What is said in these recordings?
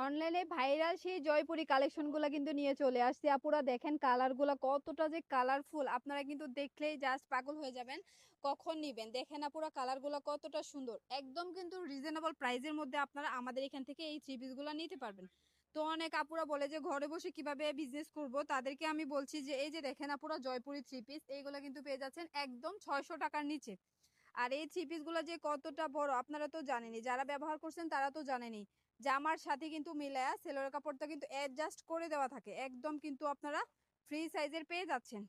অনলাইনে ভাইরাল সেই জয়পুরি কালেকশনগুলা কিন্তু নিয়ে চলে আসছি। আপুরা দেখেন কালারগুলা কতটা যে কালারফুল, আপনারা কিন্তু দেখলেই জাস্ট পাগল হয়ে যাবেন। কখন নিবেন দেখেন আপুরা, কালারগুলা কতটা সুন্দর। একদম কিন্তু রিজনেবল প্রাইসের মধ্যে আপনারা আমাদের এখান থেকে এই থ্রি পিসগুলো নিতে পারবেন। তো অনেক আপুরা বলে যে ঘরে বসে কিভাবে বিজনেস করব, তাদেরকে আমি বলছি যে এই যে দেখেন আপুরা জয়পুরি থ্রি পিস, এইগুলো কিন্তু পেয়ে যাচ্ছেন একদম 600 টাকার নিচে। আর এই থ্রি পিস গুলো যে কতটা বড় আপনারা তো জানেনই, যারা ব্যবহার করছেন তারা তো জানেনই। জামার সাথে কিন্তু মিলায়া সেলোয়ার কাপড়টা কিন্তু অ্যাডজাস্ট করে দেওয়া থাকে, একদম কিন্তু আপনারা ফ্রি সাইজের পেয়ে যাচ্ছেন।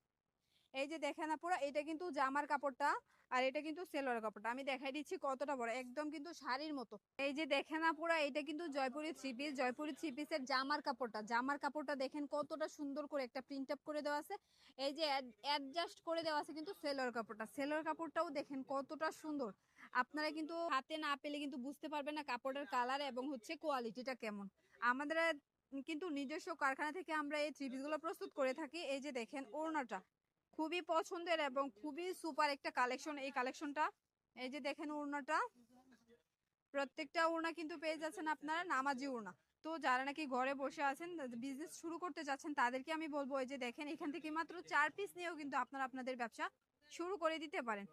এই যে দেখেন আপুরা, এটা কিন্তু জামার কাপড়টা, আর এটা কিন্তু সেলোয়ার কাপড়টা আমি দেখাই দিচ্ছি কতটা বড়, একদম কিন্তু শাড়ির মতো। এই যে দেখেন আপুরা, এটা কিন্তু Jaipuri three piece, Jaipuri three পিসের জামার কাপড়টা দেখেন কতটা সুন্দর করে একটা প্রিন্ট আপ করে দেওয়া আছে। এই যে অ্যাডজাস্ট করে দেওয়া আছে কিন্তু সেলোয়ার কাপড়টাও দেখেন কতটা সুন্দর। আপনারা কিন্তু হাতে না পেলে কিন্তু বুঝতে পারবেন না কাপড়ের কালার এবং হচ্ছে কোয়ালিটিটা কেমন। আমাদের কিন্তু নিজস্ব কারখানা থেকে আমরা এই থ্রি পিস গুলো প্রস্তুত করে থাকি। এই যে দেখেন ওড়নাটা খুবই পছন্দের এবং খুবই সুপার একটা কালেকশন এই কালেকশনটা। এই যে দেখেন ওড়নাটা, প্রত্যেকটা ওড়না কিন্তু পেয়ে যাচ্ছেন আপনারা নামাজি ওড়না। তো যারা নাকি ঘরে বসে আছেন, বিজনেস শুরু করতে যাচ্ছেন, তাদেরকে আমি বলবো এই যে দেখেন এখান থেকে মাত্র 4 পিস নিয়েও কিন্তু আপনারা আপনাদের ব্যবসা শুরু করে দিতে পারেন।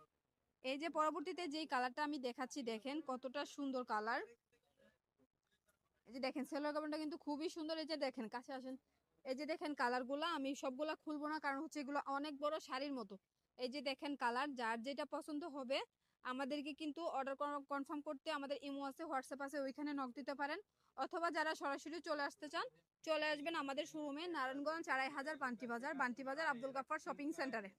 এই যে পরবর্তীতে যেই কালারটা আমি দেখাচ্ছি দেখেন কতটা সুন্দর কালার। এই যে দেখেন সেলোয়ার কাপড়টা কিন্তু খুবই সুন্দর। এই যে দেখেন কাছে আসেন, এই যে দেখেন কালারগুলা আমি সবগুলা খুলবো না, কারণ হচ্ছে এগুলো অনেক বড় শাড়ির মতো। এই যে দেখেন কালার, যার যেটা পছন্দ হবে আমাদেরকে কিন্তু অর্ডার কনফার্ম করতে আমাদের ইমো আছে, হোয়াটসঅ্যাপ আছে, ওইখানে নক দিতে পারেন। অথবা যারা সরাসরি চলে আসতে চান, চলে আসবেন আমাদের শোরুমে, নারায়ণগঞ্জ 2500 বান্টি বাজার, আব্দুল গাফফার শপিং সেন্টারে।